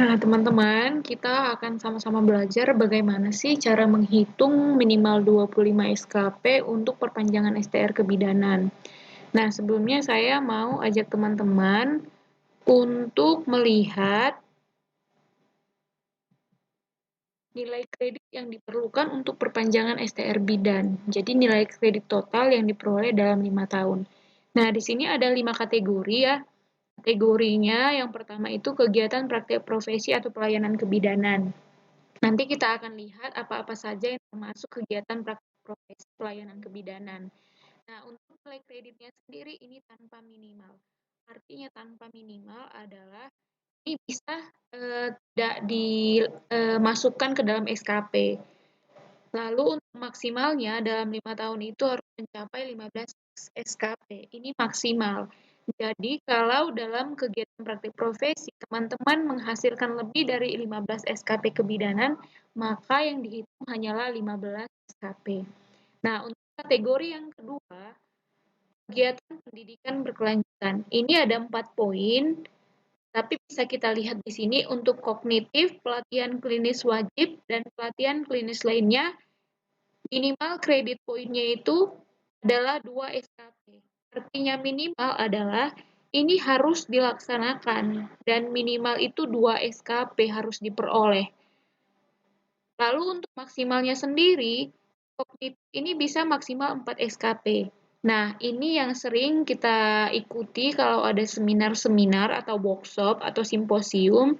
Nah, teman-teman, kita akan sama-sama belajar bagaimana sih cara menghitung minimal 25 SKP untuk perpanjangan STR kebidanan. Nah, sebelumnya saya mau ajak teman-teman untuk melihat nilai kredit yang diperlukan untuk perpanjangan STR bidan. Jadi nilai kredit total yang diperoleh dalam 5 tahun. Nah, di sini ada 5 kategori ya. Kategorinya yang pertama itu kegiatan praktek profesi atau pelayanan kebidanan. Nanti kita akan lihat apa-apa saja yang termasuk kegiatan praktik profesi pelayanan kebidanan. Nah, untuk nilai kreditnya sendiri ini tanpa minimal. Artinya tanpa minimal adalah ini bisa tidak dimasukkan ke dalam SKP. Lalu untuk maksimalnya dalam 5 tahun itu harus mencapai 15 SKP. Ini maksimal. Jadi kalau dalam kegiatan praktik profesi teman-teman menghasilkan lebih dari 15 SKP kebidanan, maka yang dihitung hanyalah 15 SKP. Nah, untuk kategori yang kedua, kegiatan pendidikan berkelanjutan. Ini ada 4 poin, tapi bisa kita lihat di sini untuk kognitif, pelatihan klinis wajib, dan pelatihan klinis lainnya minimal kredit poinnya itu adalah 2 SKP. Artinya minimal adalah ini harus dilaksanakan dan minimal itu 2 SKP harus diperoleh. Lalu untuk maksimalnya sendiri, kognitif ini bisa maksimal 4 SKP. Nah, ini yang sering kita ikuti kalau ada seminar-seminar atau workshop atau simposium,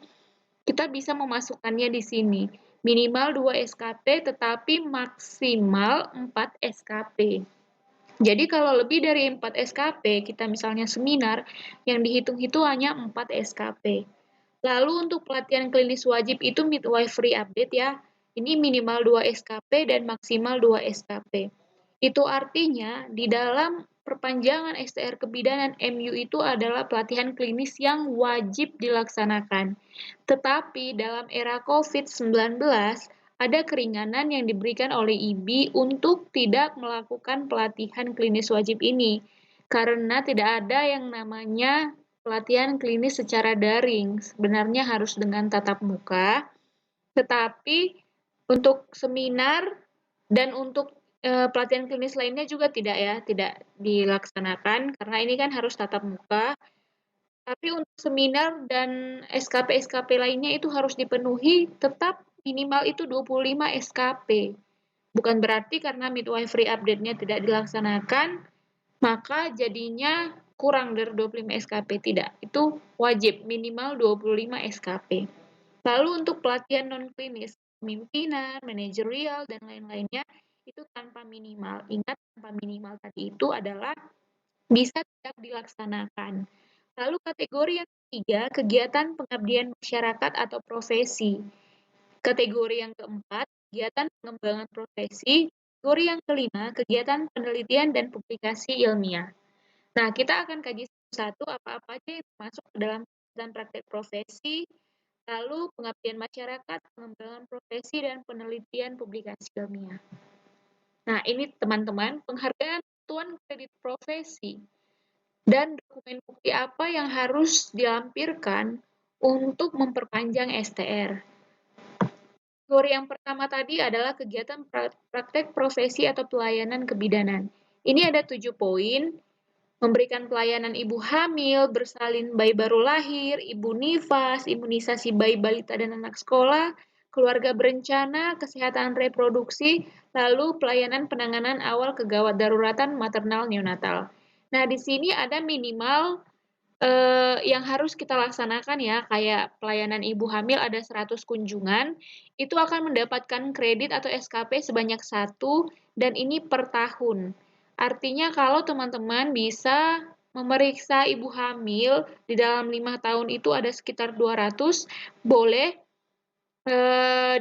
kita bisa memasukkannya di sini. Minimal 2 SKP tetapi maksimal 4 SKP. Jadi kalau lebih dari 4 SKP, kita misalnya seminar, yang dihitung itu hanya 4 SKP. Lalu untuk pelatihan klinis wajib itu midwifery update ya, ini minimal 2 SKP dan maksimal 2 SKP. Itu artinya di dalam perpanjangan STR kebidanan MU itu adalah pelatihan klinis yang wajib dilaksanakan. Tetapi dalam era COVID-19 ada keringanan yang diberikan oleh IBI untuk tidak melakukan pelatihan klinis wajib ini karena tidak ada yang namanya pelatihan klinis secara daring. Sebenarnya harus dengan tatap muka, tetapi untuk seminar dan untuk pelatihan klinis lainnya juga tidak dilaksanakan karena ini kan harus tatap muka. Tapi untuk seminar dan SKP-SKP lainnya itu harus dipenuhi tetap minimal itu 25 SKP. Bukan berarti karena midwifery update-nya tidak dilaksanakan, maka jadinya kurang dari 25 SKP. Tidak, itu wajib minimal 25 SKP. Lalu untuk pelatihan non-klinis, pemimpinan, manajerial, dan lain-lainnya, itu tanpa minimal. Ingat, tanpa minimal tadi itu adalah bisa tidak dilaksanakan. Lalu kategori yang ketiga, kegiatan pengabdian masyarakat atau profesi. Kategori yang keempat, kegiatan pengembangan profesi. Kategori yang kelima, kegiatan penelitian dan publikasi ilmiah. Nah, kita akan kaji satu-satu apa-apa aja yang masuk ke dalam kegiatan praktek profesi, lalu pengabdian masyarakat, pengembangan profesi, dan penelitian publikasi ilmiah. Nah, ini teman-teman, penghargaan Satuan Kredit Profesi dan dokumen bukti apa yang harus dilampirkan untuk memperpanjang STR. Kategori yang pertama tadi adalah kegiatan praktek profesi atau pelayanan kebidanan. Ini ada 7 poin, memberikan pelayanan ibu hamil, bersalin bayi baru lahir, ibu nifas, imunisasi bayi balita dan anak sekolah, keluarga berencana, kesehatan reproduksi, lalu pelayanan penanganan awal kegawat daruratan maternal neonatal. Nah, di sini ada minimal yang harus kita laksanakan ya, kayak pelayanan ibu hamil ada 100 kunjungan, itu akan mendapatkan kredit atau SKP sebanyak 1 dan ini per tahun. Artinya kalau teman-teman bisa memeriksa ibu hamil di dalam 5 tahun itu ada sekitar 200, boleh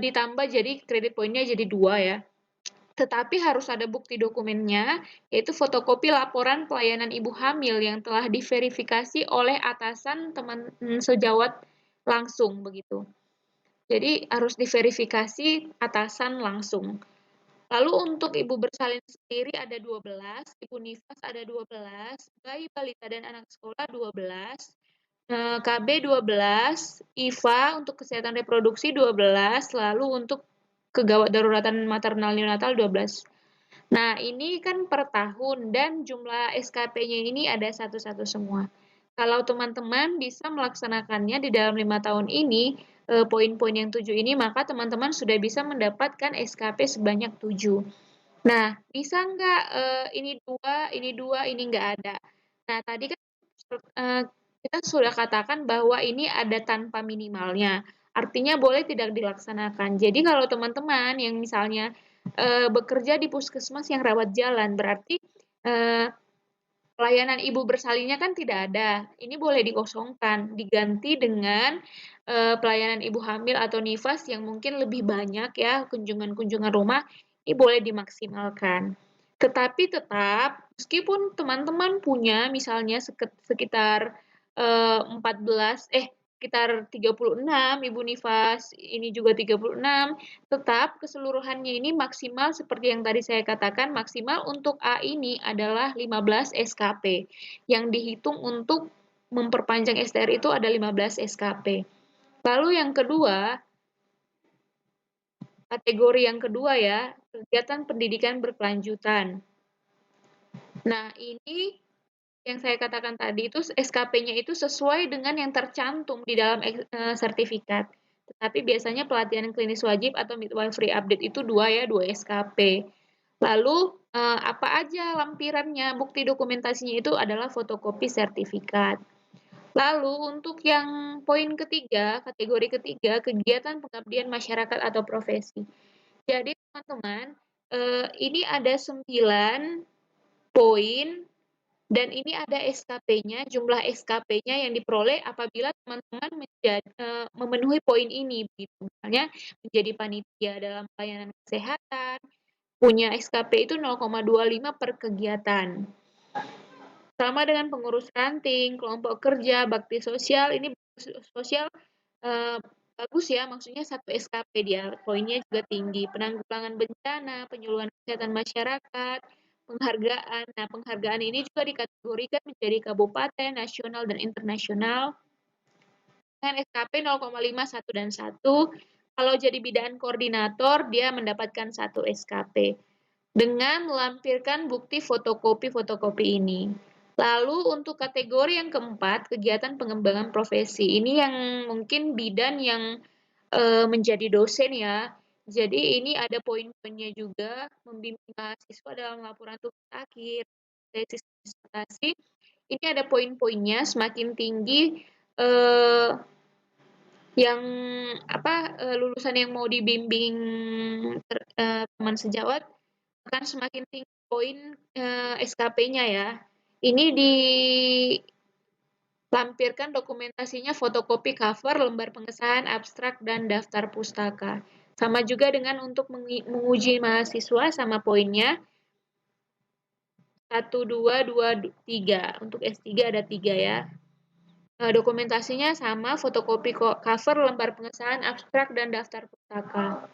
ditambah jadi kredit poinnya jadi 2 ya. Tetapi harus ada bukti dokumennya, yaitu fotokopi laporan pelayanan ibu hamil yang telah diverifikasi oleh atasan teman sejawat langsung begitu. Jadi harus diverifikasi atasan langsung. Lalu untuk ibu bersalin sendiri ada 12, ibu nifas ada 12, bayi balita dan anak sekolah 12, KB 12, IVA untuk kesehatan reproduksi 12, lalu untuk kegawat daruratan maternal neonatal 12. Nah, ini kan per tahun dan jumlah SKP-nya ini ada satu-satu semua. Kalau teman-teman bisa melaksanakannya di dalam 5 tahun ini, poin-poin yang 7 ini, maka teman-teman sudah bisa mendapatkan SKP sebanyak 7. Nah, bisa nggak ini dua, ini nggak ada? Nah, tadi kan kita sudah katakan bahwa ini ada tanpa minimalnya. Artinya boleh tidak dilaksanakan. Jadi kalau teman-teman yang misalnya bekerja di puskesmas yang rawat jalan, berarti pelayanan ibu bersalinnya kan tidak ada. Ini boleh dikosongkan, diganti dengan pelayanan ibu hamil atau nifas yang mungkin lebih banyak ya, kunjungan-kunjungan rumah, ini boleh dimaksimalkan. Tetapi tetap, meskipun teman-teman punya misalnya sekitar 36 ibu nifas, ini juga 36, tetap keseluruhannya ini maksimal seperti yang tadi saya katakan, maksimal untuk A ini adalah 15 SKP. Yang dihitung untuk memperpanjang STR itu ada 15 SKP. Lalu yang kedua, kategori yang kedua ya, kegiatan pendidikan berkelanjutan. Nah, ini yang saya katakan tadi itu SKP-nya itu sesuai dengan yang tercantum di dalam sertifikat. Tetapi biasanya pelatihan klinis wajib atau midwifery update itu 2 SKP. Lalu apa aja lampirannya, bukti dokumentasinya itu adalah fotokopi sertifikat. Lalu untuk yang poin ketiga, kategori ketiga, kegiatan pengabdian masyarakat atau profesi. Jadi teman-teman, ini ada 9 poin dan ini ada SKP-nya, jumlah SKP-nya yang diperoleh apabila teman-teman memenuhi poin ini, begitu. Misalnya menjadi panitia dalam pelayanan kesehatan, punya SKP itu 0,25 per kegiatan. Sama dengan pengurus ranting, kelompok kerja, bakti sosial, ini sosial bagus ya, maksudnya 1 SKP dia, poinnya juga tinggi. Penanggulangan bencana, penyuluhan kesehatan masyarakat, penghargaan. Nah, penghargaan ini juga dikategorikan menjadi kabupaten, nasional, dan internasional dengan SKP 0,5, 1, dan 1. Kalau jadi bidang koordinator, dia mendapatkan 1 SKP dengan melampirkan bukti fotokopi ini. Lalu untuk kategori yang keempat, kegiatan pengembangan profesi. Ini yang mungkin bidan yang menjadi dosen ya. Jadi ini ada poin-poinnya juga, membimbing mahasiswa dalam laporan tugas akhir, tesis disertasi. Ini ada poin-poinnya, semakin tinggi yang lulusan yang mau dibimbing teman sejawat akan semakin tinggi poin SKP-nya ya. Ini dilampirkan dokumentasinya fotokopi cover, lembar pengesahan, abstrak, dan daftar pustaka. Sama juga dengan untuk menguji mahasiswa sama poinnya. 1, 2, 2, 3. Untuk S3 ada 3 ya. Dokumentasinya sama, fotokopi cover, lembar pengesahan, abstrak, dan daftar pustaka.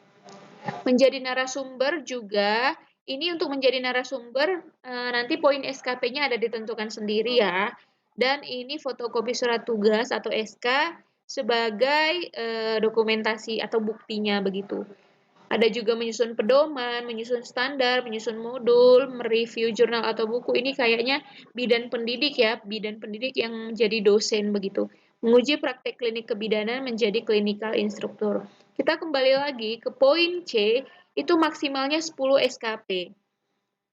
Menjadi narasumber juga, ini untuk menjadi narasumber, nanti poin SKP-nya ada ditentukan sendiri ya. Dan ini fotokopi surat tugas atau SK sebagai dokumentasi atau buktinya begitu. Ada juga menyusun pedoman, menyusun standar, menyusun modul, mereview jurnal atau buku. Ini kayaknya bidan pendidik ya, bidan pendidik yang jadi dosen begitu. Menguji praktek klinik kebidanan menjadi clinical instructor. Kita kembali lagi ke poin C, itu maksimalnya 10 SKP.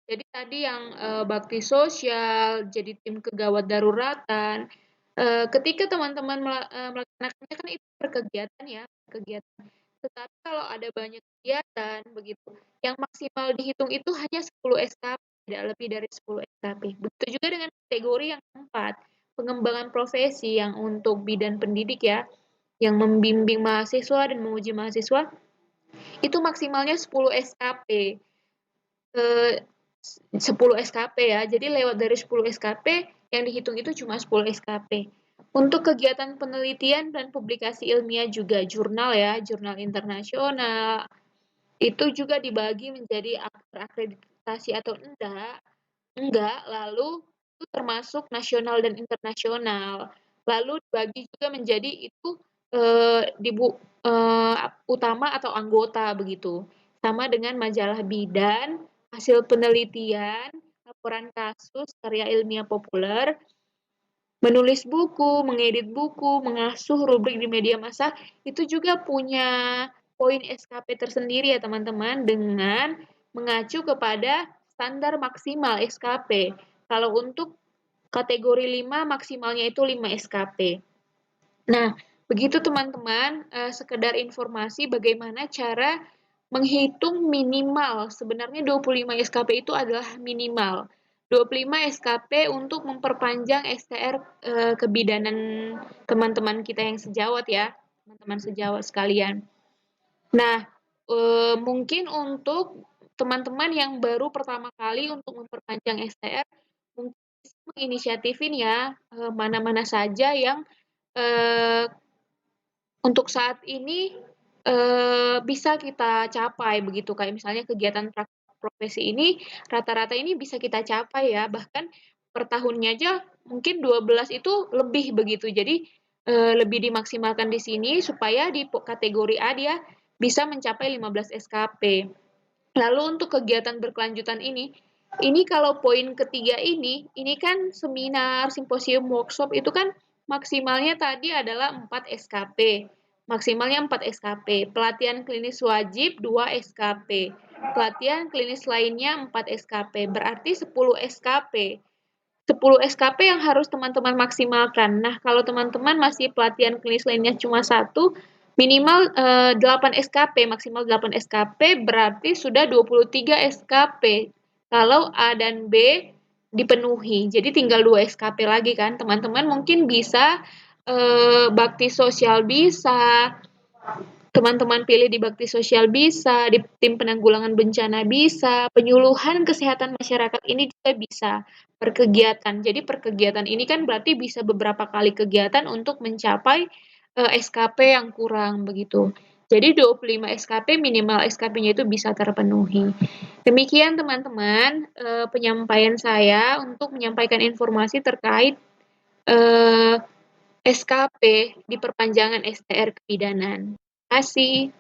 Jadi tadi yang bakti sosial, jadi tim kegawat daruratan, ketika teman-teman melaksanakannya kan itu per kegiatan ya, kegiatan. Tetapi kalau ada banyak kegiatan begitu, yang maksimal dihitung itu hanya 10 SKP, tidak lebih dari 10 SKP. Begitu juga dengan kategori yang keempat, pengembangan profesi yang untuk bidan pendidik ya, yang membimbing mahasiswa dan menguji mahasiswa, itu maksimalnya 10 SKP. 10 SKP ya, jadi lewat dari 10 SKP, yang dihitung itu cuma 10 SKP. Untuk kegiatan penelitian dan publikasi ilmiah juga jurnal ya, jurnal internasional, itu juga dibagi menjadi terakreditasi atau enggak, lalu itu termasuk nasional dan internasional. Lalu dibagi juga menjadi itu, utama atau anggota begitu. Sama dengan majalah bidan, hasil penelitian, laporan kasus, karya ilmiah populer, menulis buku, mengedit buku, mengasuh rubrik di media massa, itu juga punya poin SKP tersendiri ya teman-teman, dengan mengacu kepada standar maksimal SKP. Kalau untuk kategori 5 maksimalnya itu 5 SKP. Nah, begitu teman-teman, sekedar informasi bagaimana cara menghitung minimal. Sebenarnya 25 SKP itu adalah minimal. 25 SKP untuk memperpanjang STR kebidanan teman-teman kita yang sejawat ya, teman-teman sejawat sekalian. Nah, mungkin untuk teman-teman yang baru pertama kali untuk memperpanjang STR, mungkin bisa menginisiatifin ya, mana-mana saja yang eh, untuk saat ini bisa kita capai begitu, kayak misalnya kegiatan profesi ini rata-rata ini bisa kita capai ya, bahkan per tahunnya aja mungkin 12 itu lebih begitu. Jadi lebih dimaksimalkan di sini supaya di kategori A dia bisa mencapai 15 SKP. Lalu untuk kegiatan berkelanjutan ini kalau poin ketiga ini kan seminar, simposium, workshop itu kan maksimalnya tadi adalah 4 SKP. Maksimalnya 4 SKP. Pelatihan klinis wajib 2 SKP. Pelatihan klinis lainnya 4 SKP. Berarti 10 SKP. 10 SKP yang harus teman-teman maksimalkan. Nah, kalau teman-teman masih pelatihan klinis lainnya cuma satu, minimal 8 SKP, maksimal 8 SKP, berarti sudah 23 SKP. Kalau A dan B dipenuhi, jadi tinggal 2 SKP lagi kan. Teman-teman mungkin bisa bakti sosial bisa, teman-teman pilih di bakti sosial bisa, di tim penanggulangan bencana bisa, penyuluhan kesehatan masyarakat ini juga bisa per kegiatan. Jadi per kegiatan ini kan berarti bisa beberapa kali kegiatan untuk mencapai SKP yang kurang begitu. Jadi 25 SKP minimal SKP-nya itu bisa terpenuhi. Demikian teman-teman penyampaian saya untuk menyampaikan informasi terkait SKP di perpanjangan STR kebidanan. Terima kasih.